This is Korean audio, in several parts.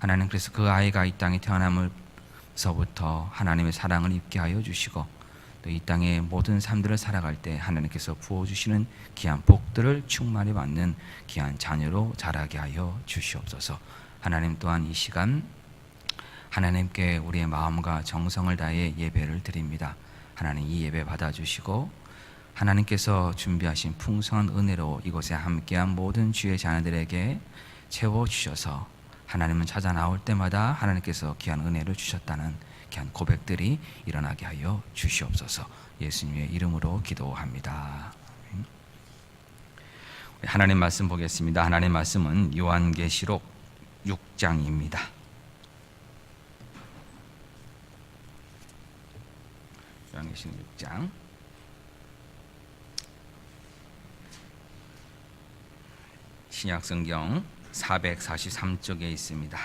하나님 그래서 그 아이가 이 땅에 태어남으로부터 하나님의 사랑을 입게 하여 주시고 또 이 땅의 모든 삶들을 살아갈 때 하나님께서 부어주시는 귀한 복들을 충만히 받는 귀한 자녀로 자라게 하여 주시옵소서. 하나님 또한 이 시간 하나님께 우리의 마음과 정성을 다해 예배를 드립니다. 하나님 이 예배 받아주시고 하나님께서 준비하신 풍성한 은혜로 이곳에 함께한 모든 주의 자녀들에게 채워주셔서 하나님은 찾아 나올 때마다 하나님께서 귀한 은혜를 주셨다는 귀한 고백들이 일어나게 하여 주시옵소서. 예수님의 이름으로 기도합니다. 하나님 말씀 보겠습니다. 하나님 말씀은 요한계시록 6장입니다. 요한계시록 6장 신약성경 443쪽에 있습니다.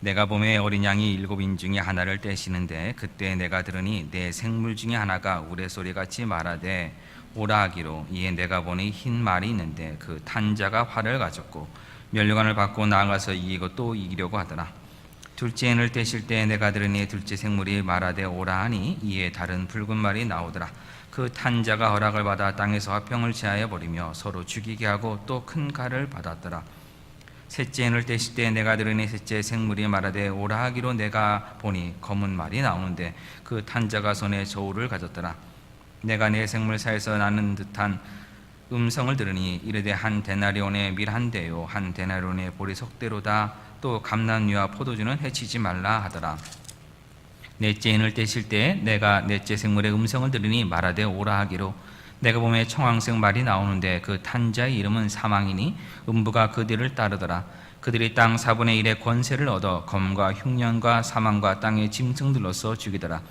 내가 봄에 어린 양이 7인 중에 하나를 떼시는데 그때 내가 들으니 내 생물 중에 하나가 우레소리같이 말하되 오라 하기로 이에 내가 보니 흰 말이 있는데 그 탄자가 활을 가졌고 면류관을 받고 나아가서 이기고 또 이기려고 하더라. 둘째 인을 떼실 때 내가 들으니 둘째 생물이 말하되 오라 하니 이에 다른 붉은 말이 나오더라. 그 탄자가 허락을 받아 땅에서 화평을 제하여 버리며 서로 죽이게 하고 또 큰 칼을 받았더라. 셋째 인을 떼실 때 내가 들으니 셋째 생물이 말하되 오라 하기로 내가 보니 검은 말이 나오는데 그 탄자가 손에 저울을 가졌더라. 내가 네 생물 사이에서 나는 듯한 음성을 들으니 이르되 한 데나리온의 밀 한 대요 한 데나리온의 보리 속대로다. 또 감람류와 포도주는 해치지 말라 하더라. 넷째 인을 떼실 때 내가 넷째 생물의 음성을 들으니 말하되 오라 하기로 내가 보매 청황색 말이 나오는데 그 탄자의 이름은 사망이니 음부가 그들을 따르더라. 그들이 땅 4분의 1의 권세를 얻어 검과 흉년과 사망과 땅의 짐승들로서 죽이더라.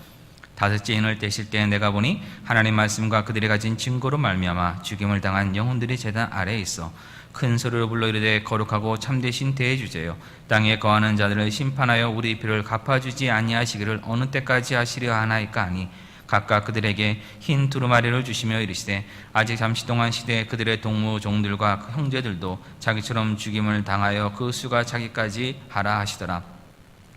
다섯째 인을 떼실 때 내가 보니 하나님 말씀과 그들이 가진 증거로 말미암아 죽임을 당한 영혼들이 제단 아래에 있어 큰 소리로 불러 이르되 거룩하고 참되신 대주제여 땅에 거하는 자들을 심판하여 우리 피를 갚아주지 아니하시기를 어느 때까지 하시려 하나이까 하니 각각 그들에게 흰 두루마리를 주시며 이르시되 아직 잠시 동안 시대에 그들의 동무 종들과 형제들도 자기처럼 죽임을 당하여 그 수가 자기까지 하라 하시더라.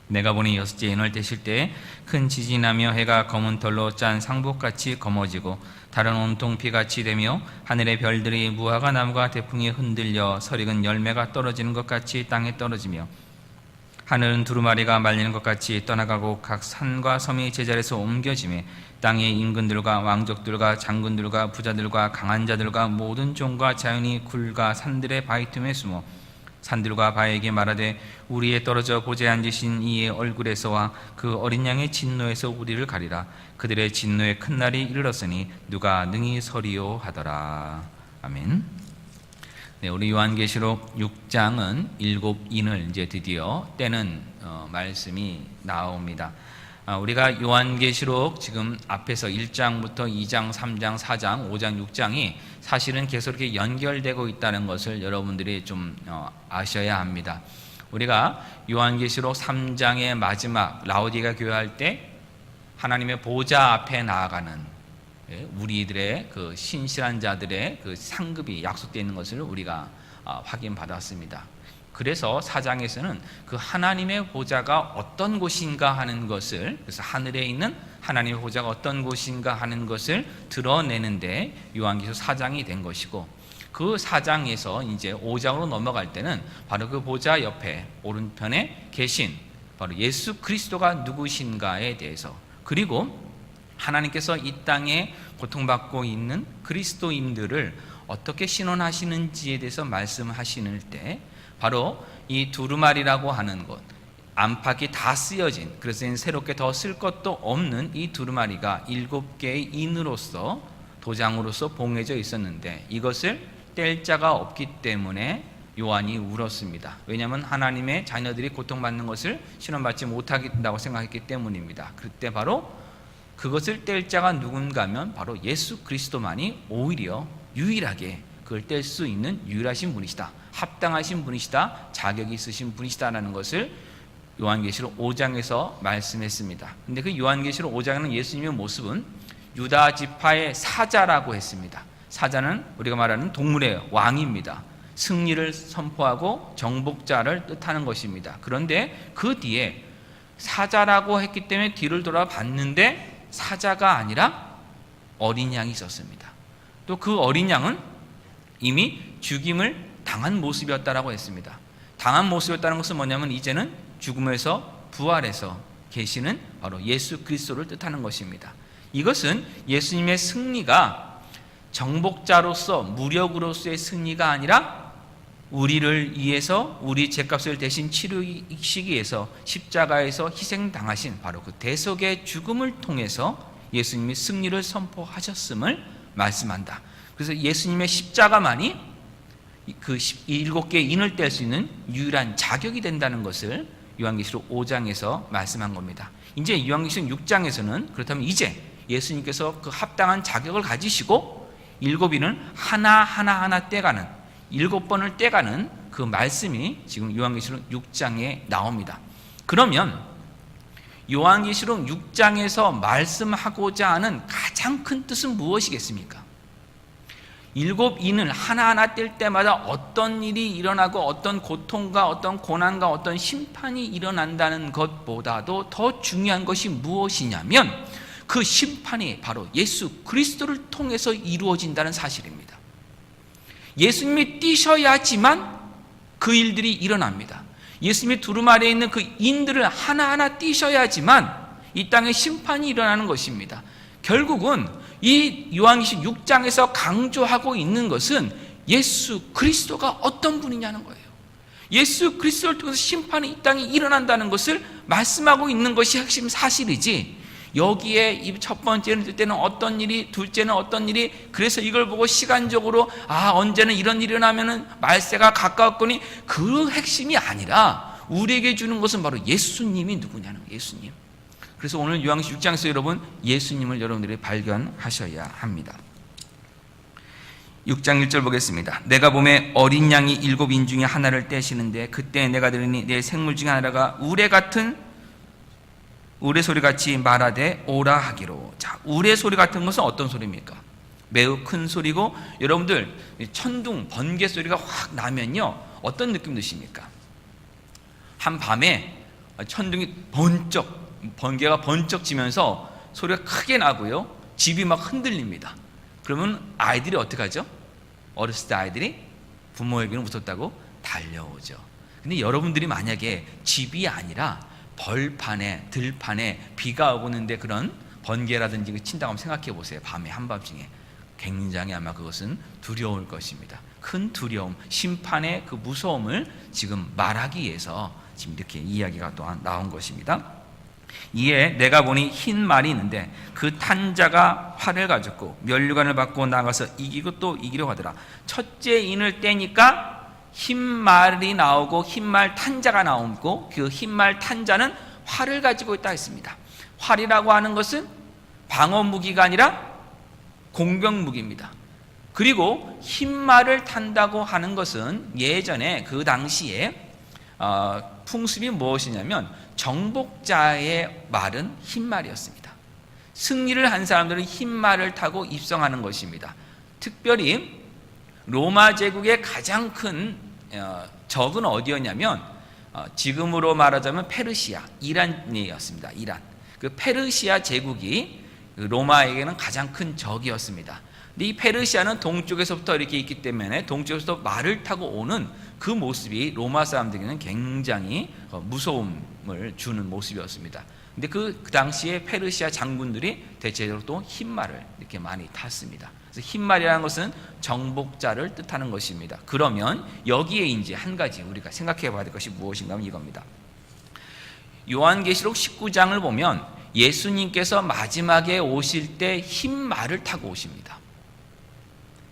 내가 보니 여섯째 인을 떼실 때에 큰 지진이 나며 해가 검은 털로 짠 상복같이 검어지고 달은 온통 피같이 되며 하늘의 별들이 무화과 나무가 태풍에 흔들려 설익은 열매가 떨어지는 것 같이 땅에 떨어지며 하늘은 두루마리가 말리는 것 같이 떠나가고 각 산과 섬이 제자리에서 옮겨지며 땅의 임금들과 왕족들과 장군들과 부자들과 강한 자들과 모든 종과 자연이 굴과 산들의 바위 틈에 숨어 산들과 바위에게 말하되 우리에 떨어져 보좌에 앉으신 이의 얼굴에서와 그 어린 양의 진노에서 우리를 가리라. 그들의 진노의 큰 날이 이르렀으니 누가 능히 서리요 하더라. 아멘. 네, 우리 요한계시록 6장은 7인을 이제 드디어 떼는 말씀이 나옵니다. 우리가 요한계시록 지금 앞에서 1장부터 2장, 3장, 4장, 5장, 6장이 사실은 계속 이렇게 연결되고 있다는 것을 여러분들이 좀 아셔야 합니다. 우리가 요한계시록 3장의 마지막 라오디게아 교회할 때 하나님의 보좌 앞에 나아가는 우리들의 그 신실한 자들의 그 상급이 약속되어 있는 것을 우리가 확인받았습니다. 그래서 4장에서는 그 하나님의 보좌가 어떤 곳인가 하는 것을, 그래서 하늘에 있는 하나님의 보좌가 어떤 곳인가 하는 것을 드러내는데 요한계시록 4장이 된 것이고, 그 4장에서 이제 5장으로 넘어갈 때는 바로 그 보좌 옆에 오른편에 계신 바로 예수 그리스도가 누구신가에 대해서, 그리고 하나님께서 이 땅에 고통받고 있는 그리스도인들을 어떻게 신원하시는지에 대해서 말씀하시는 때 바로 이 두루마리라고 하는 것, 안팎이 다 쓰여진, 그래서 새롭게 더 쓸 것도 없는 이 두루마리가 7개의 인으로서 도장으로서 봉해져 있었는데 이것을 뗄 자가 없기 때문에 요한이 울었습니다. 왜냐하면 하나님의 자녀들이 고통받는 것을 신원받지 못하겠다고 생각했기 때문입니다. 그때 바로 그것을 뗄 자가 누군가 하면 바로 예수 그리스도만이 오히려 유일하게 그걸 뗄 수 있는 유일하신 분이시다, 합당하신 분이시다, 자격이 있으신 분이시다라는 것을 요한계시록 5장에서 말씀했습니다. 근데 그 요한계시록 5장에는 예수님의 모습은 유다 지파의 사자라고 했습니다. 사자는 우리가 말하는 동물의 왕입니다. 승리를 선포하고 정복자를 뜻하는 것입니다. 그런데 그 뒤에 사자라고 했기 때문에 뒤를 돌아봤는데 사자가 아니라 어린 양이 있었습니다. 또 그 어린 양은 이미 죽임을 당한 모습이었다라고 했습니다. 당한 모습이었다는 것은 뭐냐면 이제는 죽음에서 부활해서 계시는 바로 예수 그리스도를 뜻하는 것입니다. 이것은 예수님의 승리가 정복자로서 무력으로서의 승리가 아니라 우리를 위해서 우리 죄값을 대신 치르시기 위해서 십자가에서 희생당하신 바로 그 대속의 죽음을 통해서 예수님이 승리를 선포하셨음을 말씀한다. 그래서 예수님의 십자가만이 그 7개의 인을 뗄 수 있는 유일한 자격이 된다는 것을 요한계시록 5장에서 말씀한 겁니다. 이제 요한계시록 6장에서는 그렇다면 이제 예수님께서 그 합당한 자격을 가지시고 7인을 하나하나 떼가는 7번을 떼가는 그 말씀이 지금 요한계시록 6장에 나옵니다. 그러면 요한계시록 6장에서 말씀하고자 하는 가장 큰 뜻은 무엇이겠습니까? 7인을 하나하나 뗄 때마다 어떤 일이 일어나고 어떤 고통과 어떤 고난과 어떤 심판이 일어난다는 것보다도 더 중요한 것이 무엇이냐면 그 심판이 바로 예수 그리스도를 통해서 이루어진다는 사실입니다. 예수님이 뛰셔야지만 그 일들이 일어납니다. 예수님이 두루마리에 있는 그 인들을 하나하나 뛰셔야지만 이 땅에 심판이 일어나는 것입니다. 결국은 이 요한계시록 6장에서 강조하고 있는 것은 예수 그리스도가 어떤 분이냐는 거예요. 예수 그리스도를 통해서 심판이 이 땅에 일어난다는 것을 말씀하고 있는 것이 핵심 사실이지, 여기에 이 첫 번째는 둘째는 어떤 일이, 둘째는 어떤 일이, 그래서 이걸 보고 시간적으로 언제는 이런 일이 일어나면은 말세가 가까웠거니, 그 핵심이 아니라 우리에게 주는 것은 바로 예수님이 누구냐는 거예요. 예수님. 그래서 오늘 요한계시록 6장에서 여러분 예수님을 여러분들이 발견하셔야 합니다. 6장 1절 보겠습니다. 내가 보매 어린 양이 7인 중에 하나를 떼시는데 그때 내가 들으니 내 생물 중에 하나가 우레소리같이 말하되 오라 하기로. 자, 우레소리 같은 것은 어떤 소리입니까? 매우 큰 소리고, 여러분들 천둥 번개 소리가 확 나면요 어떤 느낌 드십니까? 한밤에 천둥이 번개가 번쩍 치면서 소리가 크게 나고요, 집이 막 흔들립니다. 그러면 아이들이 어떻게 하죠? 어렸을 때 아이들이 부모에게는 무섭다고 달려오죠. 근데 여러분들이 만약에 집이 아니라 벌판에, 들판에 비가 오고 있는데 그런 번개라든지 친다고 한번 생각해 보세요. 밤에 한밤중에 굉장히 아마 그것은 두려울 것입니다. 큰 두려움, 심판의 그 무서움을 지금 말하기 위해서 지금 이렇게 이야기가 또한 나온 것입니다. 이에 내가 보니 흰 말이 있는데 그 탄 자가 활을 가졌고 면류관을 받고 나가서 이기고 또 이기려 하더라. 첫째 인을 떼니까 흰 말이 나오고 흰 말 탄자가 나오고, 그 흰 말 탄자는 활을 가지고 있다 했습니다. 활이라고 하는 것은 방어 무기가 아니라 공격 무기입니다. 그리고 흰 말을 탄다고 하는 것은 예전에 그 당시에 풍습이 무엇이냐면 정복자의 말은 흰 말이었습니다. 승리를 한 사람들은 흰 말을 타고 입성하는 것입니다. 특별히 로마 제국의 가장 큰 적은 어디였냐면 지금으로 말하자면 페르시아, 이란이었습니다. 이란. 그 페르시아 제국이 로마에게는 가장 큰 적이었습니다. 근데 이 페르시아는 동쪽에서부터 이렇게 있기 때문에 동쪽에서부터 말을 타고 오는 그 모습이 로마 사람들에게는 굉장히 무서움을 주는 모습이었습니다. 근데 그 당시에 페르시아 장군들이 대체적으로 또 흰말을 이렇게 많이 탔습니다. 그래서 흰말이라는 것은 정복자를 뜻하는 것입니다. 그러면 여기에 이제 한 가지 우리가 생각해 봐야 될 것이 무엇인가 하면 이겁니다. 요한계시록 19장을 보면 예수님께서 마지막에 오실 때 흰말을 타고 오십니다.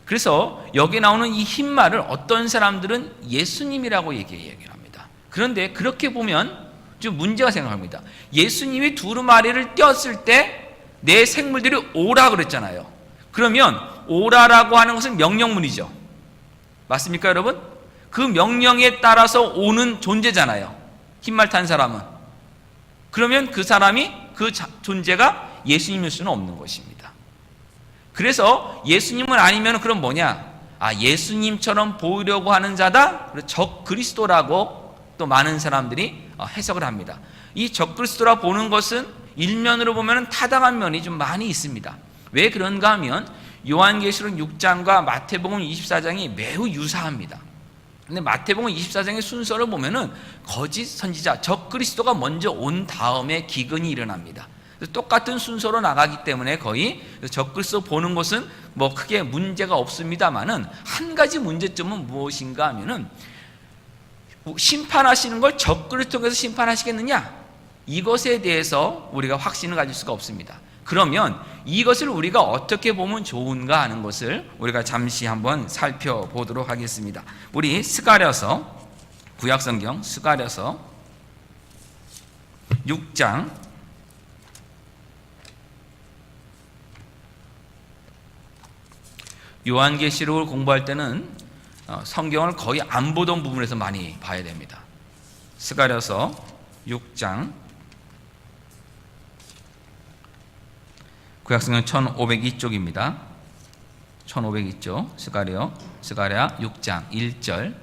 그래서 여기 나오는 이 흰말을 어떤 사람들은 예수님이라고 얘기합니다. 그런데 그렇게 보면 좀 문제가 생각합니다. 예수님이 두루마리를 띄었을 때 내 생물들이 오라 그랬잖아요. 그러면 오라라고 하는 것은 명령문이죠. 맞습니까, 여러분? 그 명령에 따라서 오는 존재잖아요. 흰말 탄 사람은. 그러면 그 사람이, 그 존재가 예수님일 수는 없는 것입니다. 그래서 예수님은 아니면 그럼 뭐냐? 예수님처럼 보이려고 하는 자다. 적그리스도라고 또 많은 사람들이 해석을 합니다. 이 적그리스도라 보는 것은 일면으로 보면 타당한 면이 좀 많이 있습니다. 왜 그런가 하면 요한계시록 6장과 마태복음 24장이 매우 유사합니다. 근데 마태복음 24장의 순서를 보면은 거짓 선지자 적그리스도가 먼저 온 다음에 기근이 일어납니다. 똑같은 순서로 나가기 때문에 거의 적그리스도 보는 것은 뭐 크게 문제가 없습니다만은 한 가지 문제점은 무엇인가 하면은 심판하시는 걸 적그리스도께서 심판하시겠느냐? 이것에 대해서 우리가 확신을 가질 수가 없습니다. 그러면 이것을 우리가 어떻게 보면 좋은가 하는 것을 우리가 잠시 한번 살펴보도록 하겠습니다. 우리 스가랴서, 구약성경 스가랴서 6장 '요한계시록을 공부할 때는 성경을 거의 안 보던 부분에서 많이 봐야 됩니다. 스가랴서 6장, 구약성경 1502쪽입니다. 1502쪽 스가랴 6장 1절.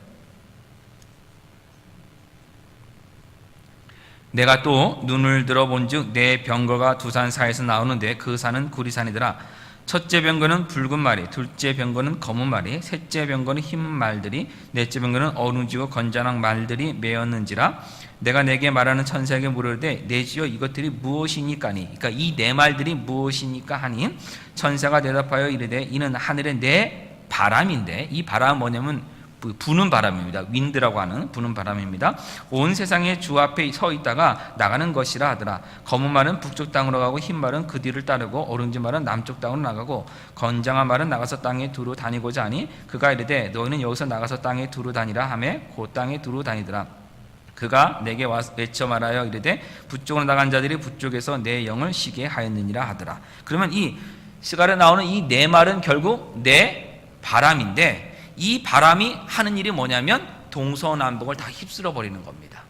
내가 또 눈을 들어본즉 내 병거가 두 산 사이에서 나오는데 그 산은 구리산이더라. 첫째 병거는 붉은 말이, 둘째 병거는 검은 말이, 셋째 병거는 흰 말들이, 넷째 병거는 어루지고 건장한 말들이 메었는지라. 내가 내게 말하는 천사에게 물으되 내지여 이것들이 무엇이니까니. 그러니까 이 네 말들이 무엇이니까 하니 천사가 대답하여 이르되 이는 하늘의 네 바람인데, 이 바람은 뭐냐면 부는 바람입니다. 윈드라고 하는 부는 바람입니다. 온 세상의 주 앞에 서 있다가 나가는 것이라 하더라. 검은 말은 북쪽 땅으로 가고 흰 말은 그 뒤를 따르고 오른지 말은 남쪽 땅으로 나가고 건장한 말은 나가서 땅에 두루 다니고자 하니 그가 이르되 너희는 여기서 나가서 땅에 두루 다니라 하며 그 땅에 두루 다니더라. 그가 내게 와서 외쳐 말하여 이르되 북쪽으로 나간 자들이 북쪽에서 내 영을 쉬게 하였느니라 하더라. 그러면 이 스가랴에 나오는 이 네 말은 결국 네 바람인데, 이 바람이 하는 일이 뭐냐면 동서남북을 다 휩쓸어 버리는 겁니다.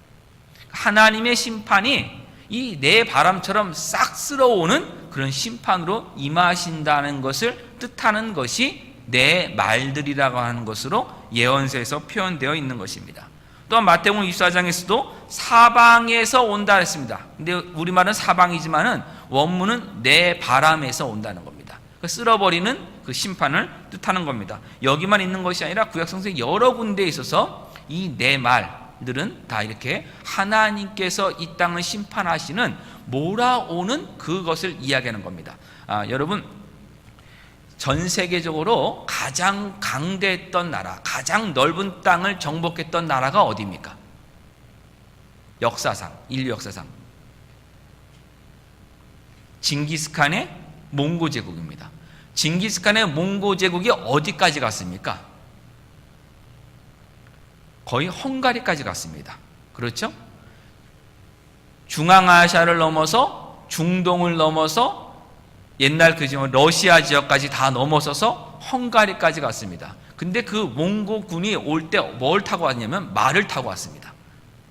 하나님의 심판이 이 네 바람처럼 싹 쓸어오는 그런 심판으로 임하신다는 것을 뜻하는 것이 네 말들이라고 하는 것으로 예언서에서 표현되어 있는 것입니다. 또한 마태복음 24장에서도 사방에서 온다 했습니다. 근데 우리말은 사방이지만은 원문은 네 바람에서 온다는 겁니다. 쓸어버리는 그 심판을 뜻하는 겁니다. 여기만 있는 것이 아니라 구약성서의 여러 군데에 있어서 이 네 말들은 다 이렇게 하나님께서 이 땅을 심판하시는 몰아오는 그것을 이야기하는 겁니다. 여러분, 전 세계적으로 가장 강대했던 나라, 가장 넓은 땅을 정복했던 나라가 어디입니까? 역사상, 인류 역사상 징기스칸의 몽고 제국입니다. 징기스칸의 몽고 제국이 어디까지 갔습니까? 거의 헝가리까지 갔습니다. 그렇죠? 중앙아시아를 넘어서 중동을 넘어서 옛날 그 지금 러시아 지역까지 다 넘어서서 헝가리까지 갔습니다. 근데 그 몽고군이 올 때 뭘 타고 왔냐면 말을 타고 왔습니다.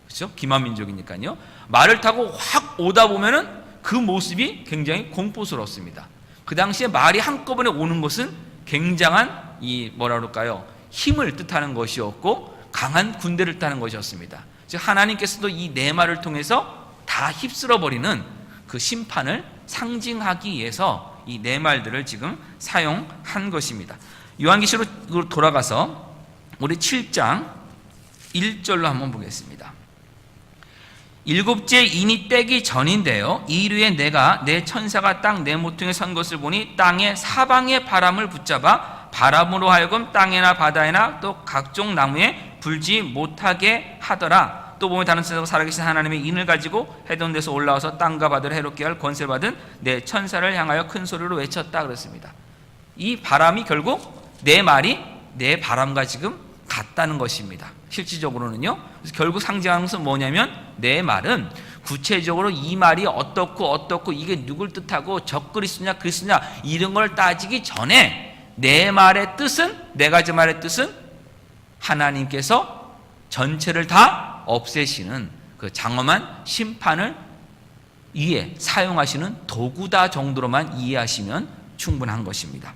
그렇죠? 기만민족이니까요. 말을 타고 확 오다 보면은 그 모습이 굉장히 공포스럽습니다. 그 당시에 말이 한꺼번에 오는 것은 굉장한 이 뭐라 그럴까요? 힘을 뜻하는 것이었고 강한 군대를 뜻하는 것이었습니다. 즉 하나님께서도 이 네 말을 통해서 다 휩쓸어 버리는 그 심판을 상징하기 위해서 이 네 말들을 지금 사용한 것입니다. 요한계시록으로 돌아가서 우리 7장 1절로 한번 보겠습니다. 일곱째 인이 떼기 전인데요, 이르에 내가 내 천사가 땅 내 모퉁이에 선 것을 보니 땅의 사방의 바람을 붙잡아 바람으로 하여금 땅에나 바다에나 또 각종 나무에 불지 못하게 하더라. 또 보면 다른 데서 살아계신 하나님의 인을 가지고 해던 데서 올라와서 땅과 바다를 해롭게 할 권세를 받은 내 천사를 향하여 큰 소리로 외쳤다 그랬습니다. 이 바람이 결국 내 말이 내 바람과 지금 같다는 것입니다. 실질적으로는요. 그래서 결국 상징하는 것은 뭐냐면 내 말은 구체적으로 이 말이 어떻고 이게 누굴 뜻하고 적그리스도냐 그리스도냐 이런 걸 따지기 전에 내 말의 뜻은, 네 가지 말의 뜻은 하나님께서 전체를 다 없애시는 그 장엄한 심판을 위해 사용하시는 도구다 정도로만 이해하시면 충분한 것입니다.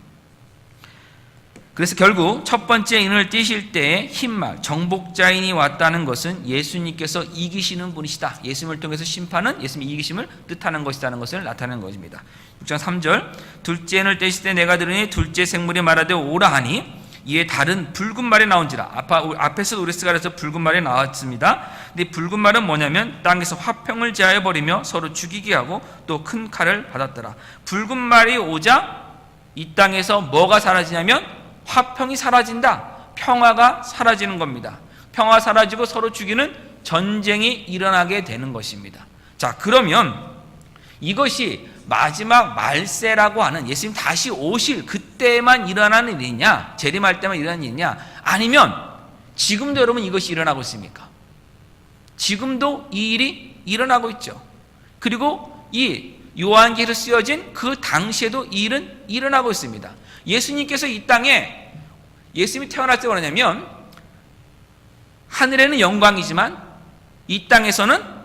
그래서 결국 첫 번째 인을 띄실 때에 흰말 정복자인이 왔다는 것은 예수님께서 이기시는 분이시다. 예수님을 통해서 심판은 예수님이 이기심을 뜻하는 것이라는 것을 나타내는 것입니다. 6장 3절 둘째 인을 떼실 때 내가 들으니 둘째 생물이 말하되 오라 하니 이에 다른 붉은 말이 나온지라. 앞에서 우레스가 그래서 붉은 말이 나왔습니다. 근데 붉은 말은 뭐냐면 땅에서 화평을 제하여 버리며 서로 죽이게 하고 또 큰 칼을 받았더라. 붉은 말이 오자 이 땅에서 뭐가 사라지냐면 화평이 사라진다. 평화가 사라지는 겁니다. 평화 사라지고 서로 죽이는 전쟁이 일어나게 되는 것입니다. 자, 그러면 이것이 마지막 말세라고 하는 예수님 다시 오실 그때만 일어나는 일이냐, 재림할 때만 일어나는 일이냐, 아니면 지금도 여러분 이것이 일어나고 있습니까? 지금도 이 일이 일어나고 있죠. 그리고 이 요한계시로 쓰여진 그 당시에도 이 일은 일어나고 있습니다. 예수님께서 이 땅에 예수님이 태어날 때 뭐냐면 하늘에는 영광이지만 이 땅에서는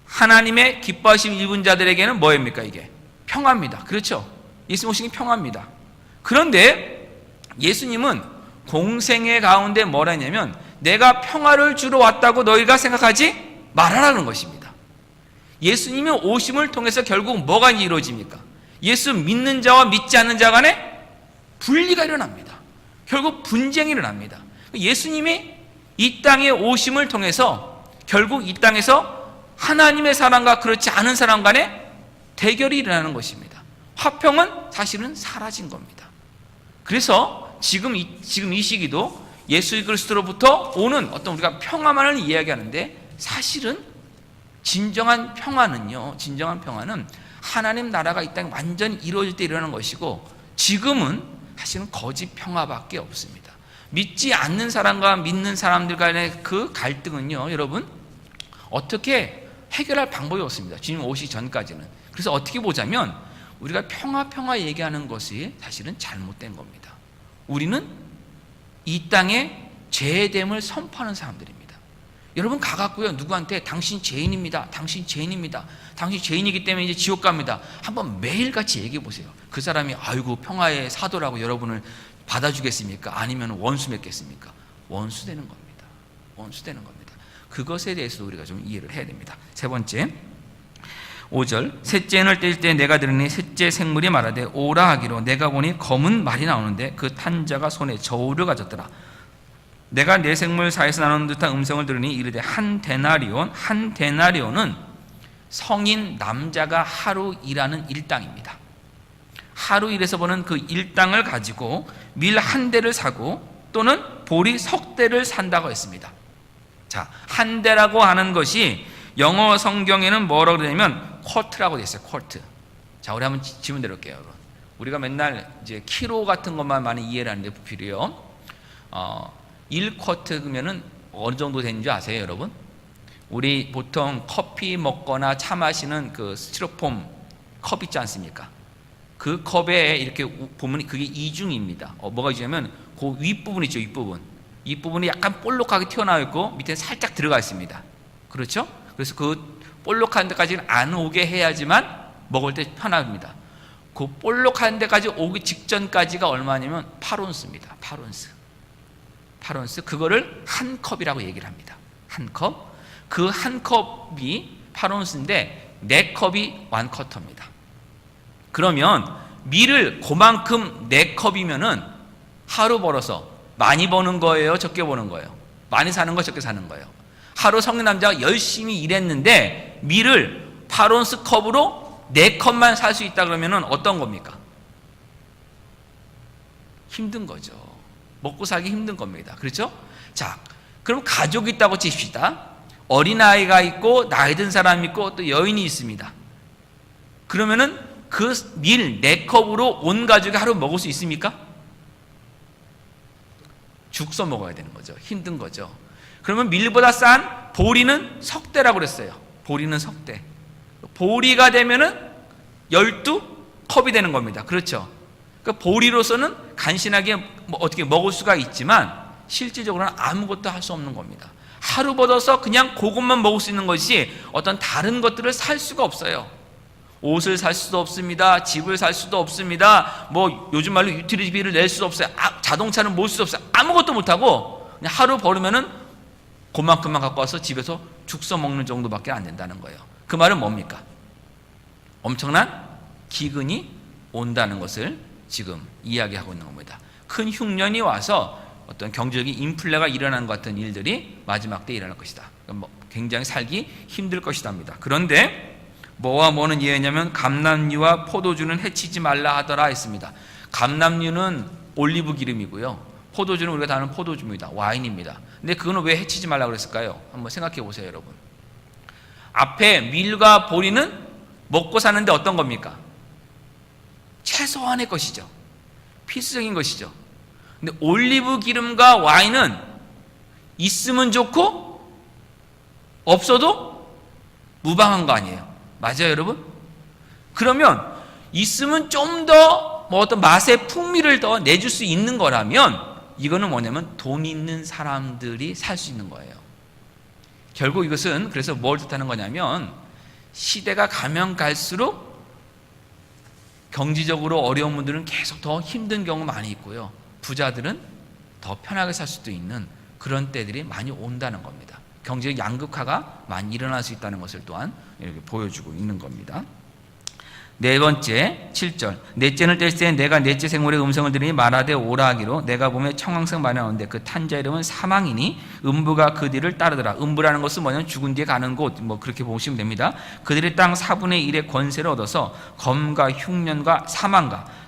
하나님의 기뻐하심 입은 자들에게는 뭐입니까? 이게 평화입니다. 그렇죠? 예수님 오신 게 평화입니다. 그런데 예수님은 공생의 가운데 뭐라 했냐면 내가 평화를 주러 왔다고 너희가 생각하지 말아라는 것입니다. 예수님의 오심을 통해서 결국 뭐가 이루어집니까? 예수 믿는 자와 믿지 않는 자 간에 분리가 일어납니다. 결국 분쟁이 일어납니다. 예수님이 이 땅에 오심을 통해서 결국 이 땅에서 하나님의 사람과 그렇지 않은 사람 간에 대결이 일어나는 것입니다. 화평은 사실은 사라진 겁니다. 그래서 지금 이 시기도 예수 그리스도로부터 오는 어떤 우리가 평화만을 이야기하는데 사실은 진정한 평화는 하나님 나라가 이 땅에 완전히 이루어질 때 일어나는 것이고 지금은 사실은 거짓 평화밖에 없습니다. 믿지 않는 사람과 믿는 사람들 간의 그 갈등은요, 여러분 어떻게 해결할 방법이 없습니다. 주님 오시기 전까지는. 그래서 어떻게 보자면 우리가 평화 얘기하는 것이 사실은 잘못된 겁니다. 우리는 이 땅에 죄됨을 선포하는 사람들입니다. 여러분 가갖고요 누구한테 당신 죄인입니다. 당신 죄인입니다. 당신 죄인이기 때문에 이제 지옥 갑니다. 한번 매일같이 얘기해 보세요. 그 사람이 아이고 평화의 사도라고 여러분을 받아주겠습니까? 아니면 원수 맺겠습니까? 원수 되는 겁니다. 원수 되는 겁니다. 그것에 대해서 우리가 좀 이해를 해야 됩니다. 세 번째 5절 셋째 인을 뗄 때 내가 들으니 셋째 생물이 말하되 오라 하기로 내가 보니 검은 말이 나오는데 그 탄 자가 손에 저울을 가졌더라. 내가 네 생물 사이에서 나누는 듯한 음성을 들으니 이르되 한 데나리온은 성인 남자가 하루 일하는 일당입니다. 하루 일해서 버는 그 일당을 가지고 밀 한 대를 사고 또는 보리 석 대를 산다고 했습니다. 자, 한 대라고 하는 것이 영어 성경에는 뭐라고 되냐면 쿼트라고 되어 있어요. 쿼트. 자, 우리 한번 질문 드릴게요, 여러분. 우리가 맨날 이제 키로 같은 것만 많이 이해를 하는데 부필이요. 1쿼트면은 어느 정도 되는 줄 아세요, 여러분? 우리 보통 커피 먹거나 차 마시는 그 스티로폼 컵 있지 않습니까? 그 컵에 이렇게 보면 그게 이중입니다. 뭐가 이중이냐면 그 윗부분 있죠, 윗부분이 약간 볼록하게 튀어나와 있고 밑에 살짝 들어가 있습니다. 그렇죠? 그래서 그 볼록한 데까지는 안 오게 해야지만 먹을 때 편합니다. 그 볼록한 데까지 오기 직전까지가 얼마냐면 8온스입니다. 8온스. 그거를 한 컵이라고 얘기를 합니다. 한 컵. 그 한 컵이 8온스인데 네 컵이 1쿼터입니다. 그러면 밀을 그만큼 4컵이면은 하루 벌어서 많이 버는 거예요, 적게 버는 거예요? 많이 사는 거, 적게 사는 거예요? 하루 성인 남자가 열심히 일했는데 밀을 8온스 컵으로 4컵만 살 수 있다 그러면은 어떤 겁니까? 힘든 거죠. 먹고 살기 힘든 겁니다. 그렇죠? 자, 그럼 가족이 있다고 칩시다. 어린아이가 있고 나이 든 사람이 있고 또 여인이 있습니다. 그러면은 그 밀 4컵으로 온 가족이 하루 먹을 수 있습니까? 죽 써 먹어야 되는 거죠. 힘든 거죠. 그러면 밀보다 싼 보리는 석대라고 그랬어요. 보리는 석대. 보리가 되면은 12컵이 되는 겁니다. 그렇죠? 그러니까 보리로서는 간신하게 어떻게 먹을 수가 있지만 실질적으로는 아무것도 할 수 없는 겁니다. 하루 벌어서 그냥 그것만 먹을 수 있는 것이 어떤 다른 것들을 살 수가 없어요. 옷을 살 수도 없습니다. 집을 살 수도 없습니다. 뭐 요즘 말로 유틸리티비를 낼 수도 없어요. 자동차는 몰 수도 없어요. 아무것도 못하고 그냥 하루 벌으면은 그만큼만 갖고 와서 집에서 죽 써먹는 정도밖에 안 된다는 거예요. 그 말은 뭡니까? 엄청난 기근이 온다는 것을 지금 이야기하고 있는 겁니다. 큰 흉년이 와서 어떤 경제적인 인플레가 일어나는 것 같은 일들이 마지막 때 일어날 것이다. 굉장히 살기 힘들 것이답니다. 그런데 뭐와 뭐는 이해냐면 감람류와 포도주는 해치지 말라 하더라 했습니다. 감람류는 올리브 기름이고요. 포도주는 우리가 다 아는 포도주입니다. 와인입니다. 근데 그거는 왜 해치지 말라 그랬을까요? 한번 생각해 보세요, 여러분. 앞에 밀과 보리는 먹고 사는데 어떤 겁니까? 최소한의 것이죠. 필수적인 것이죠. 근데 올리브 기름과 와인은 있으면 좋고 없어도 무방한 거 아니에요. 맞아요, 여러분? 그러면 있으면 좀 더 뭐 어떤 맛의 풍미를 더 내줄 수 있는 거라면 이거는 뭐냐면 돈 있는 사람들이 살 수 있는 거예요. 결국 이것은 그래서 뭘 뜻하는 거냐면 시대가 가면 갈수록 경제적으로 어려운 분들은 계속 더 힘든 경우 많이 있고요. 부자들은 더 편하게 살 수도 있는 그런 때들이 많이 온다는 겁니다. 경제적 양극화가 많이 일어날 수 있다는 것을 또한 이렇게 보여주고 있는 겁니다. 네 번째 7절 넷째를 뗄 때 내가 넷째 생물의 음성을 들으니 말하되 오라 하기로 내가 보면 청황성 말하는데 그 탄 자 이름은 사망이니 음부가 그 뒤를 따르더라. 음부라는 것은 뭐냐면 죽은 뒤에 가는 곳, 뭐 그렇게 보시면 됩니다. 그들이 땅 4분의 1의 권세를 얻어서 검과 흉년과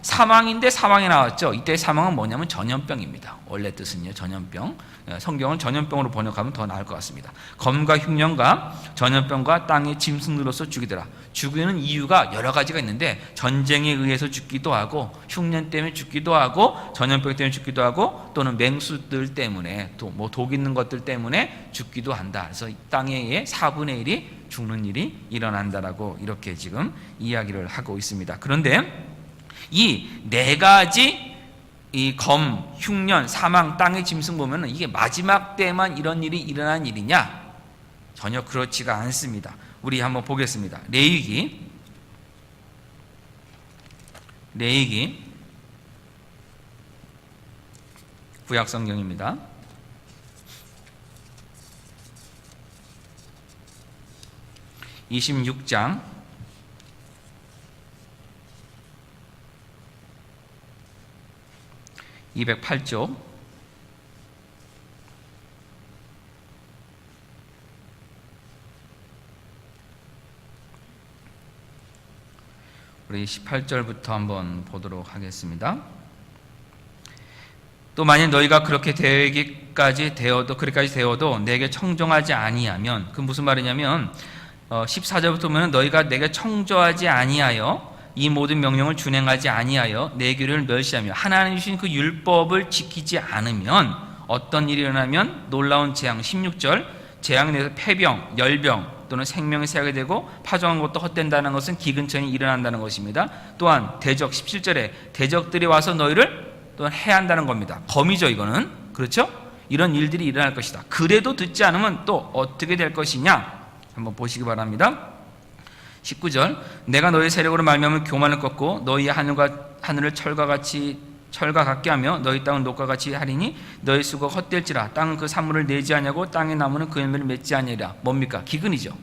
사망인데 사망이 나왔죠. 이때 사망은 뭐냐면 전염병입니다. 원래 뜻은요, 전염병. 성경은 전염병으로 번역하면 더 나을 것 같습니다. 검과 흉년과 전염병과 땅의 짐승으로서 죽이더라. 죽이는 이유가 여러 가지가 있는데 전쟁에 의해서 죽기도 하고 흉년 때문에 죽기도 하고 전염병 때문에 죽기도 하고 또는 맹수들 때문에 또 뭐 독 있는 것들 때문에 죽기도 한다. 그래서 땅의 4분의 1이 죽는 일이 일어난다라고 이렇게 지금 이야기를 하고 있습니다. 그런데 이 네 가지 이 검, 흉년, 사망, 땅의 짐승 보면은 이게 마지막 때만 이런 일이 일어난 일이냐? 전혀 그렇지가 않습니다. 우리 한번 보겠습니다. 레위기 구약 성경입니다. (26장) 208쪽 우리 18절부터 한번 보도록 하겠습니다. 또 만일 너희가 그렇게까지 되어도 내게 청종하지 아니하면, 그 무슨 말이냐면 14절부터 보면 너희가 내게 청조하지 아니하여 이 모든 명령을 준행하지 아니하여 내 규례를 멸시하며 하나님 주신 그 율법을 지키지 않으면 어떤 일이 일어나면 놀라운 재앙. 16절 재앙에 대해서 폐병, 열병 또는 생명이 쇠하게 되고 파종한 것도 헛된다는 것은 기근천이 일어난다는 것입니다. 또한 대적 17절에 대적들이 와서 너희를 또한 해한다는 겁니다. 검이죠, 이거는. 그렇죠? 이런 일들이 일어날 것이다. 그래도 듣지 않으면 또 어떻게 될 것이냐? 한번 보시기 바랍니다. 19절 내가 너희 세력으로 말미암아 교만을 꺾고 너희 하늘을 철과 같게 하며 너희 땅은 녹과 같이 하리니 너희 수고가 헛될지라. 땅은 그 산물을 내지 아니하고 땅의 나무는 그 열매를 맺지 아니하리라. 뭡니까? 기근이죠.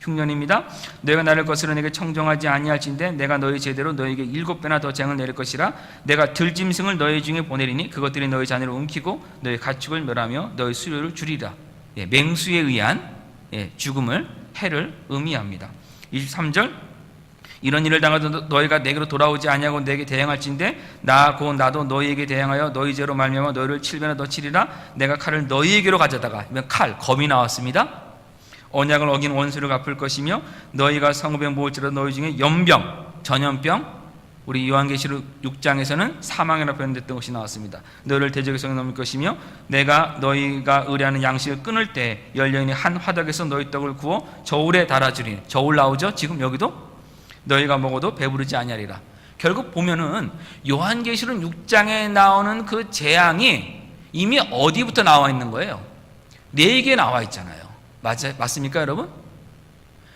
흉년입니다. 너희가 나를 거스러 내게 청종하지 아니할진대 내가 너희 제대로 너희에게 7배나 더 재앙을 내릴 것이라. 내가 들짐승을 너희 중에 보내리니 그것들이 너희 자녀를 움키고 너희 가축을 멸하며 너희 수요를 줄이라. 맹수에 의한 죽음을, 해를 의미합니다. 23절 이런 일을 당하도 너희가 내게로 돌아오지 아니하고 내게 대항할진대 나도 너희에게 대항하여 너희 죄로 말미암아 너희를 7배나 더 치리라. 내가 칼을 너희에게로 가져다가, 칼, 검이 나왔습니다. 언약을 어긴 원수를 갚을 것이며 너희가 성읍에 모을지라도 너희 중에 연병, 전염병, 우리 요한계시록 6장에서는 사망이라 표현됐던 것이 나왔습니다. 너희를 대적의 성에 넘을 것이며 내가 너희가 의뢰하는 양식을 끊을 때 열려있는 한 화덕에서 너희 떡을 구워 저울에 달아주리니. 저울 나오죠? 지금 여기도? 너희가 먹어도 배부르지 아니하리라. 결국 보면은 요한계시록 6장에 나오는 그 재앙이 이미 어디부터 나와 있는 거예요? 4개 나와 있잖아요. 맞습니까, 여러분?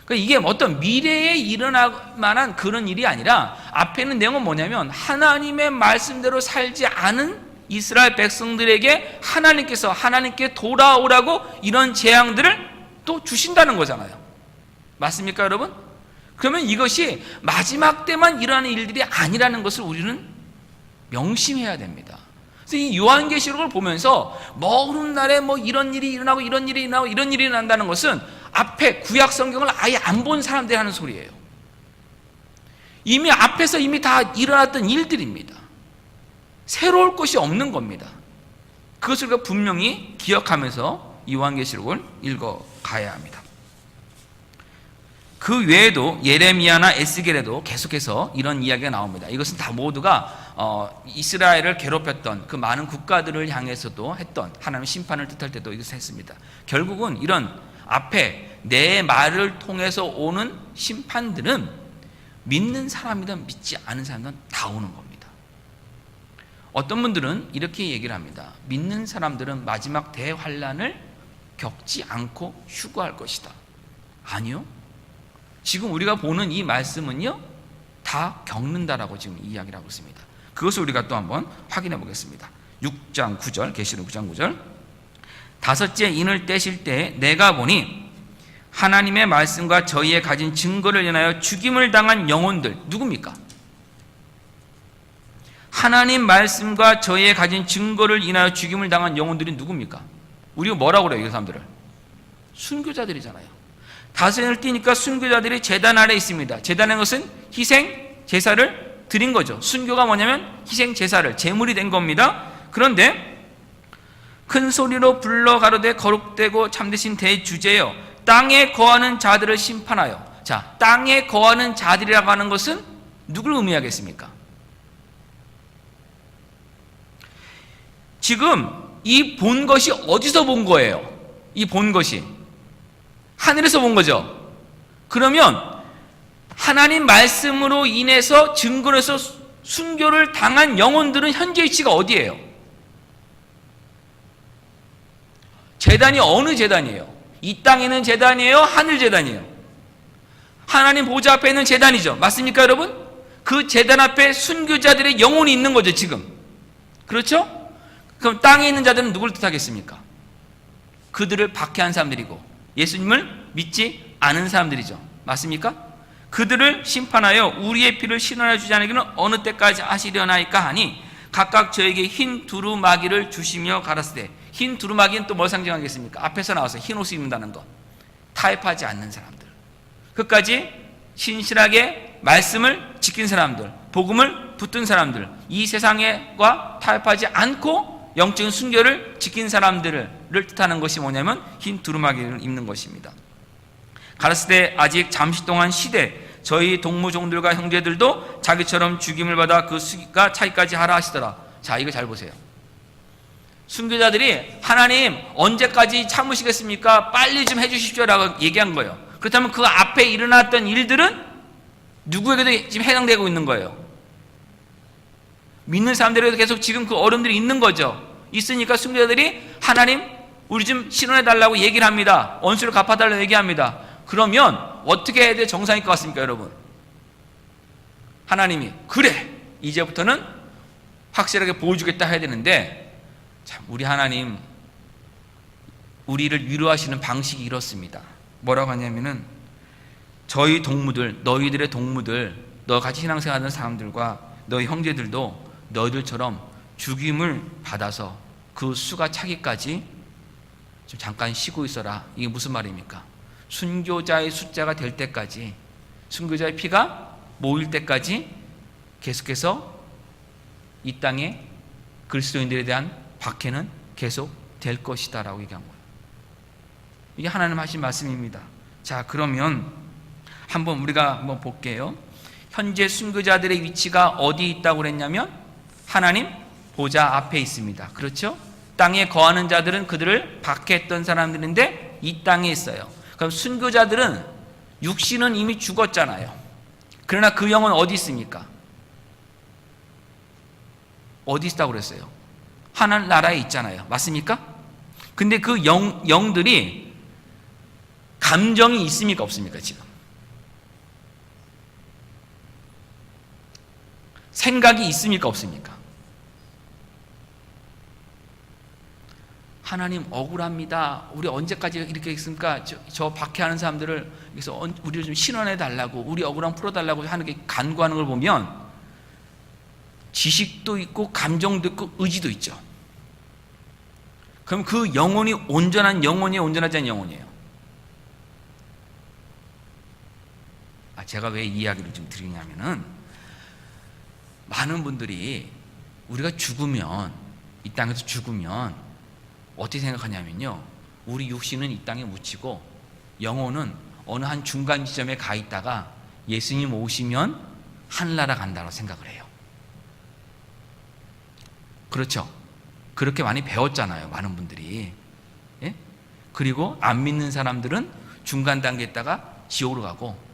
그러니까 이게 어떤 미래에 일어날 만한 그런 일이 아니라 앞에 있는 내용은 뭐냐면 하나님의 말씀대로 살지 않은 이스라엘 백성들에게 하나님께 돌아오라고 이런 재앙들을 또 주신다는 거잖아요. 맞습니까, 여러분? 그러면 이것이 마지막 때만 일어나는 일들이 아니라는 것을 우리는 명심해야 됩니다. 그래서 이 요한계시록을 보면서 먼 날에 이런 일이 일어나고 이런 일이 일어나고 이런 일이 일어난다는 것은 앞에 구약 성경을 아예 안 본 사람들이 하는 소리예요. 이미 앞에서 다 일어났던 일들입니다. 새로울 것이 없는 겁니다. 그것을 우리가 분명히 기억하면서 요한계시록을 읽어가야 합니다. 그 외에도 예레미야나 에스겔에도 계속해서 이런 이야기가 나옵니다. 이것은 다 모두가 이스라엘을 괴롭혔던 그 많은 국가들을 향해서도 했던 하나님의 심판을 뜻할 때도 이것을 했습니다. 결국은 이런 앞에 내 말을 통해서 오는 심판들은 믿는 사람이든 믿지 않은 사람이든 다 오는 겁니다. 어떤 분들은 이렇게 얘기를 합니다. 믿는 사람들은 마지막 대환란을 겪지 않고 휴거할 것이다. 아니요. 지금 우리가 보는 이 말씀은요, 다 겪는다라고 지금 이야기를 하고 있습니다. 그것을 우리가 또 한번 확인해 보겠습니다. 6장 9절, 계시록 6장 9절. 다섯째 인을 떼실 때 내가 보니 하나님의 말씀과 저희의 가진 증거를 인하여 죽임을 당한 영혼들, 누굽니까? 하나님 말씀과 저희의 가진 증거를 인하여 죽임을 당한 영혼들이 누굽니까? 우리가 뭐라고 그래요, 이 사람들을? 순교자들이잖아요. 다섯인을 띄니까 순교자들이 제단 아래 있습니다. 제단의 것은 희생 제사를 드린 거죠. 순교가 뭐냐면 희생 제사를, 제물이 된 겁니다. 그런데 큰 소리로 불러 가로되 거룩되고 참되신 대주제여 땅에 거하는 자들을 심판하여. 자, 땅에 거하는 자들이라고 하는 것은 누구를 의미하겠습니까? 지금 이 본 것이 어디서 본 거예요? 이 본 것이 하늘에서 본 거죠. 그러면 하나님 말씀으로 인해서 증거로 해서 순교를 당한 영혼들은 현재 위치가 어디예요? 제단이 어느 제단이에요? 이 땅에 있는 제단이에요? 하늘 제단이에요? 하나님 보좌 앞에 있는 제단이죠. 맞습니까, 여러분? 그 제단 앞에 순교자들의 영혼이 있는 거죠, 지금. 그렇죠? 그럼 땅에 있는 자들은 누구를 뜻하겠습니까? 그들을 박해한 사람들이고 예수님을 믿지 않은 사람들이죠. 맞습니까? 그들을 심판하여 우리의 피를 신원해 주지 않으기는 어느 때까지 하시려나이까 하니 각각 저에게 흰 두루마기를 주시며 가라사대. 흰 두루마기는 또 뭘 상징하겠습니까? 앞에서 나와서 흰 옷을 입는다는 것. 타협하지 않는 사람들, 끝까지 신실하게 말씀을 지킨 사람들, 복음을 붙든 사람들, 이 세상과 타협하지 않고 영적인 순교를 지킨 사람들을 뜻하는 것이 뭐냐면 흰 두루마기를 입는 것입니다. 가라사대 아직 잠시 동안 시대 저희 동무종들과 형제들도 자기처럼 죽임을 받아 그 수가 차기까지 하라 하시더라. 자, 이거 잘 보세요. 순교자들이 하나님 언제까지 참으시겠습니까? 빨리 좀 해주십시오라고 얘기한 거예요. 그렇다면 그 앞에 일어났던 일들은 누구에게도 지금 해당되고 있는 거예요. 믿는 사람들에게도 계속 지금 그 어려움들이 있는 거죠. 있으니까 순교자들이 하나님 우리 좀 신원해달라고 얘기를 합니다. 원수를 갚아달라고 얘기합니다. 그러면 어떻게 해야 돼? 정상일 것 같습니까, 여러분? 하나님이 그래 이제부터는 확실하게 보여주겠다 해야 되는데, 참 우리 하나님 우리를 위로하시는 방식이 이렇습니다. 뭐라고 하냐면은 저희 동무들, 너희들의 동무들, 너 같이 신앙생활하는 사람들과 너희 형제들도 너희들처럼 죽임을 받아서 그 수가 차기까지 좀 잠깐 쉬고 있어라. 이게 무슨 말입니까? 순교자의 숫자가 될 때까지, 순교자의 피가 모일 때까지 계속해서 이 땅에 그리스도인들에 대한 박해는 계속 될 것이다 라고 얘기한 거예요. 이게 하나님 하신 말씀입니다. 자, 그러면 한번 우리가 한번 볼게요. 현재 순교자들의 위치가 어디 있다고 그랬냐면 하나님 보좌 앞에 있습니다. 그렇죠? 땅에 거하는 자들은 그들을 박해했던 사람들인데 이 땅에 있어요. 그럼 순교자들은 육신은 이미 죽었잖아요. 그러나 그 영은 어디 있습니까? 어디 있다고 그랬어요? 하늘나라에 있잖아요. 맞습니까? 근데 그 영들이 감정이 있습니까? 없습니까? 지금 생각이 있습니까? 없습니까? 하나님 억울합니다. 우리 언제까지 이렇게 있습니까? 저 박해하는 사람들을 그래서 우리를 좀 신원해 달라고, 우리 억울함 풀어달라고 하는 게 간구하는 걸 보면 지식도 있고 감정도 있고 의지도 있죠. 그럼 그 영혼이 온전한 영혼이에요, 온전하지 않은 영혼이에요? 제가 왜 이 이야기를 좀 드리냐면은, 많은 분들이 우리가 죽으면, 이 땅에서 죽으면 어떻게 생각하냐면요, 우리 육신은 이 땅에 묻히고 영혼은 어느 한 중간 지점에 가 있다가 예수님 오시면 하늘나라 간다고 생각을 해요. 그렇죠? 그렇게 많이 배웠잖아요, 많은 분들이. 예? 그리고 안 믿는 사람들은 중간 단계에 있다가 지옥으로 가고,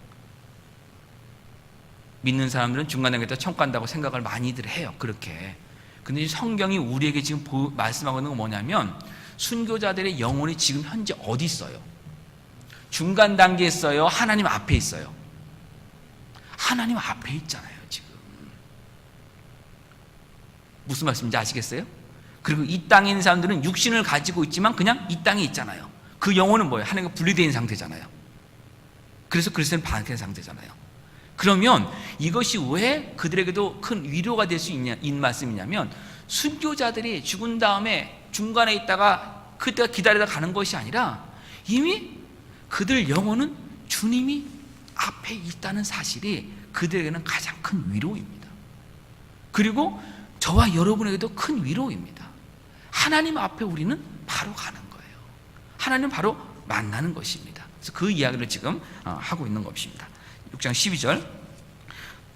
믿는 사람들은 중간 단계에 있다가 천국 간다고 생각을 많이들 해요. 그렇게. 근데 성경이 우리에게 지금 말씀하고 있는 건 뭐냐면, 순교자들의 영혼이 지금 현재 어디 있어요? 중간 단계에 있어요? 하나님 앞에 있어요? 하나님 앞에 있잖아요, 지금. 무슨 말씀인지 아시겠어요? 그리고 이 땅에 있는 사람들은 육신을 가지고 있지만 그냥 이 땅에 있잖아요. 그 영혼은 뭐예요? 하나님과 분리되어 있는 상태잖아요. 그래서 그리스도는 반역된 상태잖아요. 그러면 이것이 왜 그들에게도 큰 위로가 될 수 있는 말씀이냐면, 순교자들이 죽은 다음에 중간에 있다가 그때가 기다리다 가는 것이 아니라 이미 그들 영혼은 주님이 앞에 있다는 사실이 그들에게는 가장 큰 위로입니다. 그리고 저와 여러분에게도 큰 위로입니다. 하나님 앞에 우리는 바로 가는 거예요. 하나님 바로 만나는 것입니다. 그래서 그 이야기를 지금 하고 있는 것입니다. 6장 12절,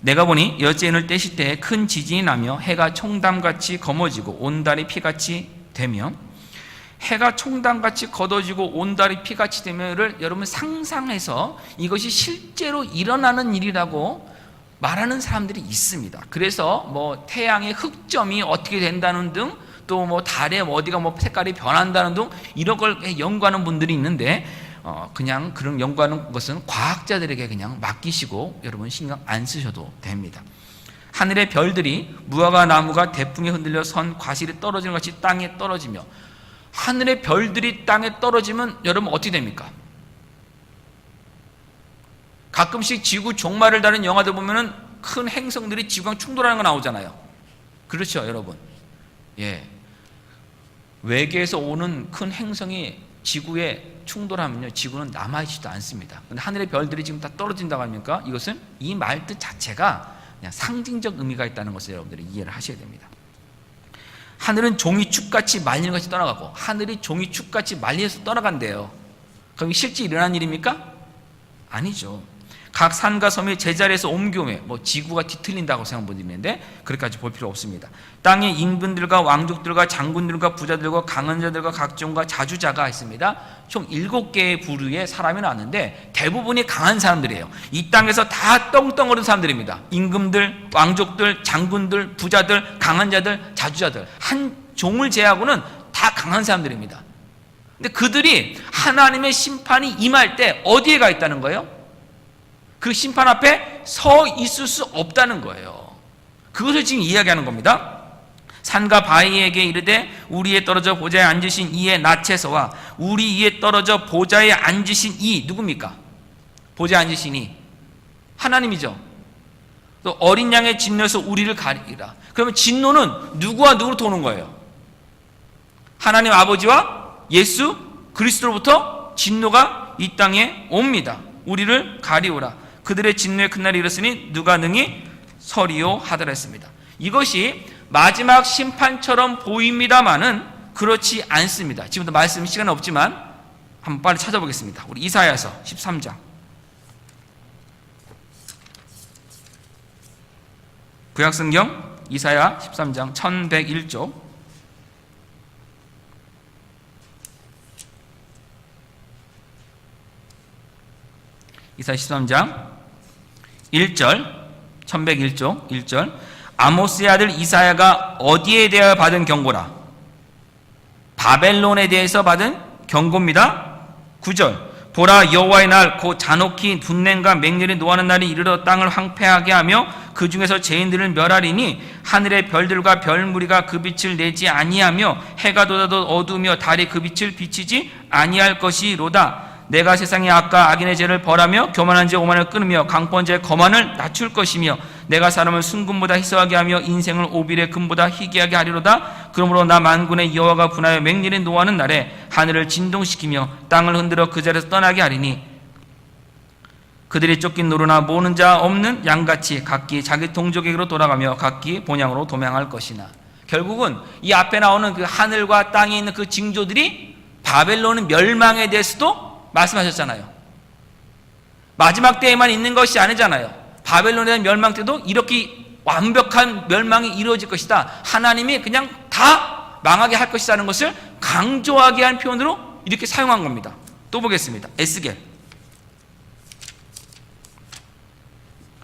내가 보니 여제인을 떼실 때에 큰 지진이 나며 해가 총담같이 검어지고 온 달이 피같이 되며, 해가 총담같이 걷어지고 온 달이 피같이 되면을 여러분 상상해서 이것이 실제로 일어나는 일이라고 말하는 사람들이 있습니다. 그래서 뭐 태양의 흑점이 어떻게 된다는 등, 또 뭐 달의 어디가 뭐 색깔이 변한다는 등 이런 걸 연구하는 분들이 있는데, 그냥 그런 연구하는 것은 과학자들에게 그냥 맡기시고 여러분 신경 안 쓰셔도 됩니다. 하늘의 별들이 무화과 나무가 대풍에 흔들려 선 과실이 떨어지는 것이 땅에 떨어지며, 하늘의 별들이 땅에 떨어지면 여러분 어떻게 됩니까? 가끔씩 지구 종말을 다룬 영화들 보면은 큰 행성들이 지구랑 충돌하는 거 나오잖아요. 그렇죠, 여러분? 예. 외계에서 오는 큰 행성이 지구에 충돌하면요, 지구는 남아있지도 않습니다. 근데 하늘의 별들이 지금 다 떨어진다고 합니까? 이것은 이 말 뜻 자체가 그냥 상징적 의미가 있다는 것을 여러분들이 이해를 하셔야 됩니다. 하늘은 종이 축같이 말리는 것이 떠나가고, 하늘이 종이 축같이 말려서 떠나간대요. 그럼 이게 실제 일어난 일입니까? 아니죠. 각 산과 섬이 제자리에서 옮겨오며, 뭐 지구가 뒤틀린다고 생각하는 분이 있는데 그렇게까지 볼 필요 없습니다. 땅의 임금들과 왕족들과 장군들과 부자들과 강한 자들과 각종과 자주자가 있습니다. 총 7개의 부류의 사람이 나왔는데 대부분이 강한 사람들이에요. 이 땅에서 다 떵떵거리는 사람들입니다. 임금들, 왕족들, 장군들, 부자들, 강한 자들, 자주자들, 한 종을 제외하고는 다 강한 사람들입니다. 근데 그들이 하나님의 심판이 임할 때 어디에 가 있다는 거예요? 그 심판 앞에 서 있을 수 없다는 거예요. 그것을 지금 이야기하는 겁니다. 산과 바위에게 이르되 우리 위에 떨어져 보좌에 앉으신 이의 낯에서와 우리 위에 떨어져 보좌에 앉으신 이 누굽니까? 보좌에 앉으신 이 하나님이죠. 또 어린 양의 진노에서 우리를 가리라. 그러면 진노는 누구와 누구로부터 오는 거예요? 하나님 아버지와 예수 그리스도로부터 진노가 이 땅에 옵니다. 우리를 가리우라. 그들의 진노의 큰 날이 이르렀으니 누가 능히 서리요 하더라 했습니다. 이것이 마지막 심판처럼 보입니다만은 그렇지 않습니다. 지금도 말씀 시간은 없지만 한번 빨리 찾아보겠습니다. 우리 이사야서 13장. 구약성경 이사야 13장 1101쪽. 이사야 13장 1절 1101쪽 1절 아모스의 아들 이사야가 어디에 대하여 받은 경고라? 바벨론에 대해서 받은 경고입니다. 9절 보라, 여호와의 날 곧 잔혹히 분냄과 맹렬히 노하는 날이 이르러 땅을 황폐하게 하며 그 중에서 죄인들을 멸하리니 하늘의 별들과 별무리가 그 빛을 내지 아니하며 해가 돋아도 어두우며 달이 그 빛을 비치지 아니할 것이로다. 내가 세상의 악과 악인의 죄를 벌하며 교만한 자의 오만을 끊으며 강포한 자의 거만을 낮출 것이며 내가 사람을 순금보다 희소하게 하며 인생을 오빌의 금보다 희귀하게 하리로다. 그러므로 나 만군의 여호와가 분하여 맹렬히 노하는 날에 하늘을 진동시키며 땅을 흔들어 그 자리에서 떠나게 하리니 그들이 쫓긴 노루나 모는 자 없는 양같이 각기 자기 동족에게로 돌아가며 각기 본향으로 도망할 것이나. 결국은 이 앞에 나오는 그 하늘과 땅에 있는 그 징조들이 바벨론의 멸망에 대해서도 말씀하셨잖아요. 마지막 때에만 있는 것이 아니잖아요. 바벨론에 대한 멸망 때도 이렇게 완벽한 멸망이 이루어질 것이다. 하나님이 그냥 다 망하게 할 것이라는 것을 강조하게 한 표현으로 이렇게 사용한 겁니다. 또 보겠습니다. 에스겔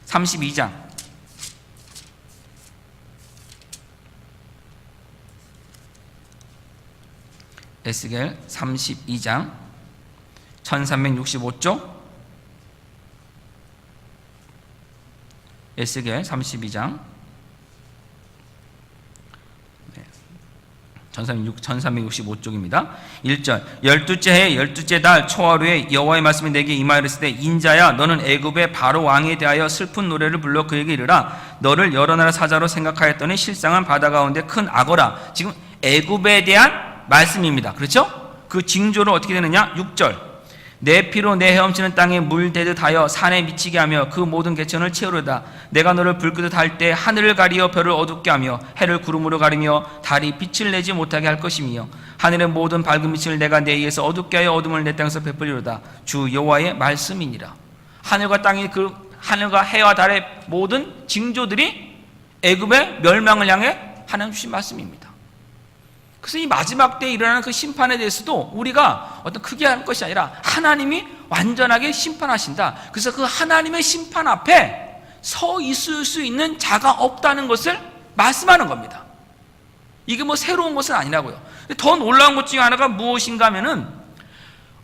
32장 에스겔 32장 1365쪽 에스겔 32장 1365쪽입니다. 1절 12째 해 12째 달 초하루에 여호와의 말씀이 내게 임하였을 때 인자야 너는 애굽의 바로 왕에 대하여 슬픈 노래를 불러 그에게 이르라. 너를 여러 나라 사자로 생각하였더니 실상은 바다 가운데 큰 악어라. 지금 애굽에 대한 말씀입니다. 그렇죠? 그 징조는 어떻게 되느냐? 6절 내 피로 내 헤엄치는 땅에 물 대듯 하여 산에 미치게 하며 그 모든 개천을 채우려다. 내가 너를 불 끄듯 할 때 하늘을 가리어 별을 어둡게 하며 해를 구름으로 가리며 달이 빛을 내지 못하게 할 것이며 하늘의 모든 밝은 빛을 내가 내 위에서 어둡게 하여 어둠을 내 땅에서 베풀리로다. 주 여호와의 말씀이니라. 하늘과 땅의 그 하늘과 해와 달의 모든 징조들이 애굽의 멸망을 향해 하나님 주신 말씀입니다. 그래서 이 마지막 때에 일어나는 그 심판에 대해서도 우리가 어떤 크게 할 것이 아니라 하나님이 완전하게 심판하신다. 그래서 그 하나님의 심판 앞에 서 있을 수 있는 자가 없다는 것을 말씀하는 겁니다. 이게 뭐 새로운 것은 아니라고요. 더 놀라운 것 중에 하나가 무엇인가 하면은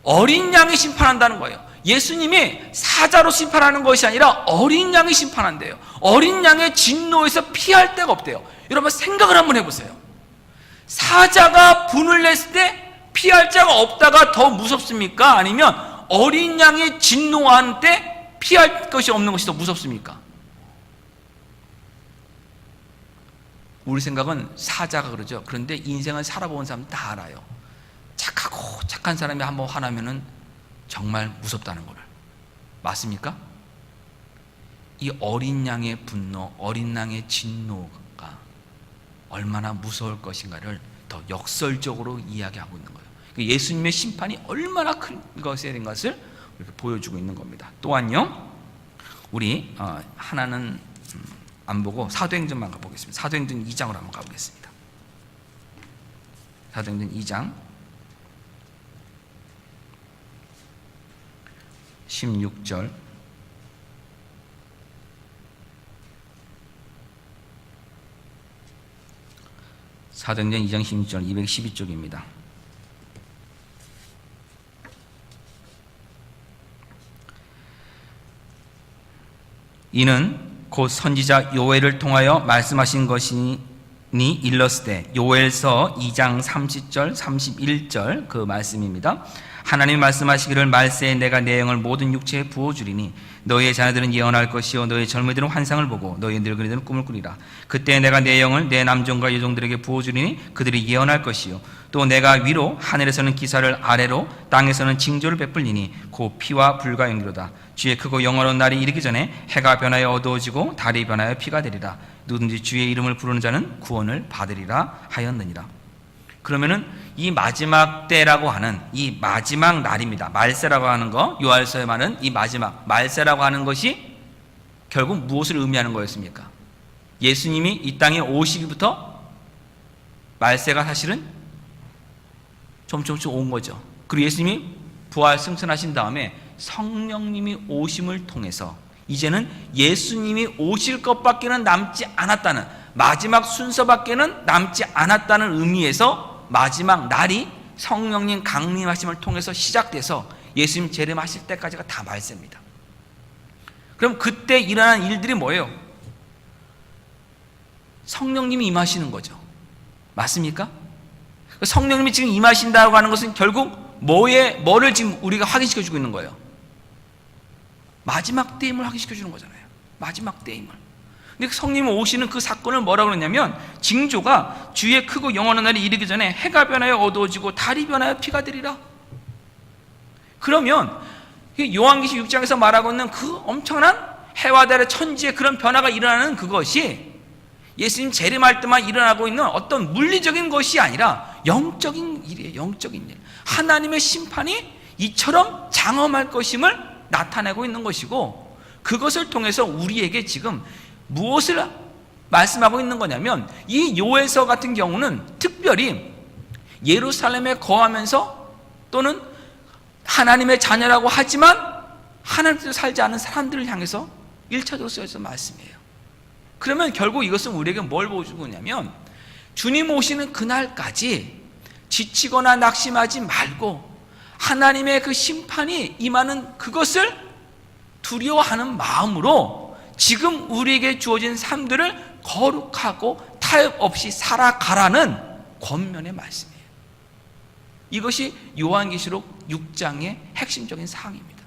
어린 양이 심판한다는 거예요. 예수님이 사자로 심판하는 것이 아니라 어린 양이 심판한대요. 어린 양의 진노에서 피할 데가 없대요. 여러분 생각을 한번 해보세요. 사자가 분을 냈을 때 피할 자가 없다가 더 무섭습니까? 아니면 어린 양이 진노할 때 피할 것이 없는 것이 더 무섭습니까? 우리 생각은 사자가 그러죠. 그런데 인생을 살아본 사람 다 알아요. 착하고 착한 사람이 한번 화나면은 정말 무섭다는 거를. 맞습니까? 이 어린 양의 분노, 어린 양의 진노가 얼마나 무서울 것인가를 더 역설적으로 이야기하고 있는 거예요. 예수님의 심판이 얼마나 큰 것에 대한 것을 이렇게 보여주고 있는 겁니다. 또한요, 우리 하나는 안 보고 사도행전만 가보겠습니다. 사도행전 2장으로 한번 가보겠습니다. 사도행전 2장 16절 사도행전 2장 16절 212쪽입니다. 이는 곧 선지자 요엘을 통하여 말씀하신 것이니 일렀을 때 요엘서 2장 30절 31절 그 말씀입니다. 하나님이 말씀하시기를 말세에 내가 내 영을 모든 육체에 부어주리니 너희의 자녀들은 예언할 것이요 너희 젊은이들은 환상을 보고 너희 늙은이들은 꿈을 꾸리라. 그때 내가 내 영을 내 남종과 여종들에게 부어주리니 그들이 예언할 것이요 또 내가 위로 하늘에서는 기사를 아래로 땅에서는 징조를 베풀리니 곧 피와 불과 연기로다. 주의 크고 영원한 날이 이르기 전에 해가 변하여 어두워지고 달이 변하여 피가 되리라. 누구든지 주의 이름을 부르는 자는 구원을 받으리라 하였느니라. 그러면은 이 마지막 때라고 하는 이 마지막 날입니다. 말세라고 하는 거, 요한서에 말하는 이 마지막 말세라고 하는 것이 결국 무엇을 의미하는 거였습니까? 예수님이 이 땅에 오시기부터 말세가 사실은 조금씩 온 거죠. 그리고 예수님이 부활 승천하신 다음에 성령님이 오심을 통해서 이제는 예수님이 오실 것밖에는 남지 않았다는, 마지막 순서밖에는 남지 않았다는 의미에서 마지막 날이 성령님 강림하심을 통해서 시작돼서 예수님 재림하실 때까지가 다 말세입니다. 그럼 그때 일어난 일들이 뭐예요? 성령님이 임하시는 거죠. 맞습니까? 성령님이 지금 임하신다고 하는 것은 결국 뭐를 지금 우리가 확인시켜주고 있는 거예요? 마지막 때임을 확인시켜주는 거잖아요. 마지막 때임을. 근데 성령이 오시는 그 사건을 뭐라고 그러냐면, 징조가 주의 크고 영원한 날이 이르기 전에 해가 변하여 어두워지고 달이 변하여 피가 되리라. 그러면 요한계시 6장에서 말하고 있는 그 엄청난 해와 달의 천지의 그런 변화가 일어나는 그것이 예수님 재림할 때만 일어나고 있는 어떤 물리적인 것이 아니라 영적인 일이에요. 영적인 일. 하나님의 심판이 이처럼 장엄할 것임을 나타내고 있는 것이고, 그것을 통해서 우리에게 지금 무엇을 말씀하고 있는 거냐면, 이 요엘서 같은 경우는 특별히 예루살렘에 거하면서 또는 하나님의 자녀라고 하지만 하나님께서 살지 않은 사람들을 향해서 1차적으로 쓰여진 말씀이에요. 그러면 결국 이것은 우리에게 뭘 보여주고 있냐면, 주님 오시는 그날까지 지치거나 낙심하지 말고 하나님의 그 심판이 임하는 그것을 두려워하는 마음으로 지금 우리에게 주어진 삶들을 거룩하고 타협 없이 살아가라는 권면의 말씀이에요. 이것이 요한계시록 6장의 핵심적인 사항입니다.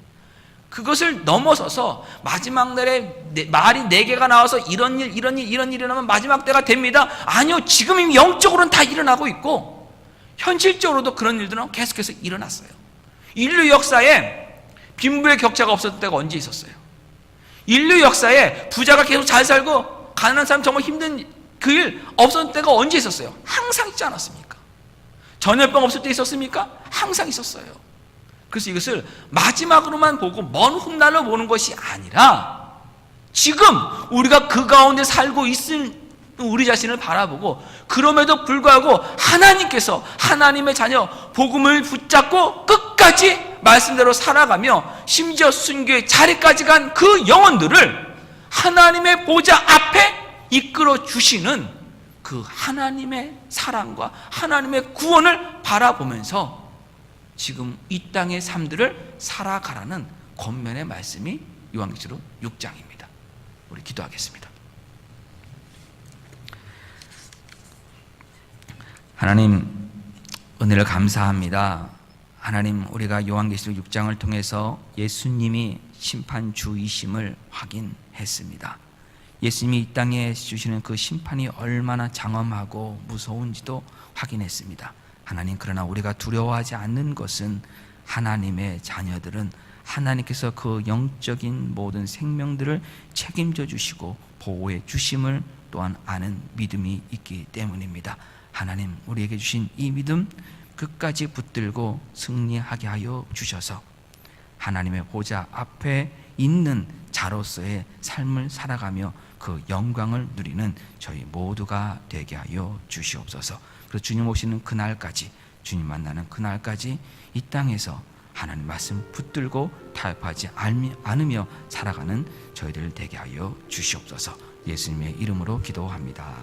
그것을 넘어서서 마지막 날에 말이 4개가 나와서 이런 일 일어나면 마지막 때가 됩니다. 아니요, 지금 이미 영적으로는 다 일어나고 있고 현실적으로도 그런 일들은 계속해서 일어났어요. 인류 역사에 빈부의 격차가 없었던 때가 언제 있었어요? 인류 역사에 부자가 계속 잘 살고 가난한 사람 정말 힘든 그 일 없었던 때가 언제 있었어요? 항상 있지 않았습니까? 전염병 없을 때 있었습니까? 항상 있었어요. 그래서 이것을 마지막으로만 보고 먼 훗날로 보는 것이 아니라 지금 우리가 그 가운데 살고 있을 우리 자신을 바라보고, 그럼에도 불구하고 하나님께서 하나님의 자녀 복음을 붙잡고 끝까지 말씀대로 살아가며 심지어 순교의 자리까지 간 그 영혼들을 하나님의 보좌 앞에 이끌어 주시는 그 하나님의 사랑과 하나님의 구원을 바라보면서 지금 이 땅의 삶들을 살아가라는 권면의 말씀이 요한계시록 6장입니다. 우리 기도하겠습니다. 하나님, 은혜를 감사합니다. 하나님, 우리가 요한계시록 6장을 통해서 예수님이 심판주이심을 확인했습니다. 예수님이 이 땅에 주시는 그 심판이 얼마나 장엄하고 무서운지도 확인했습니다. 하나님, 그러나 우리가 두려워하지 않는 것은 하나님의 자녀들은 하나님께서 그 영적인 모든 생명들을 책임져 주시고 보호해 주심을 또한 아는 믿음이 있기 때문입니다. 하나님, 우리에게 주신 이 믿음 끝까지 붙들고 승리하게 하여 주셔서 하나님의 보좌 앞에 있는 자로서의 삶을 살아가며 그 영광을 누리는 저희 모두가 되게 하여 주시옵소서. 그래서 주님 오시는 그날까지, 주님 만나는 그날까지 이 땅에서 하나님 말씀 붙들고 타협하지 않으며 살아가는 저희들 되게 하여 주시옵소서. 예수님의 이름으로 기도합니다.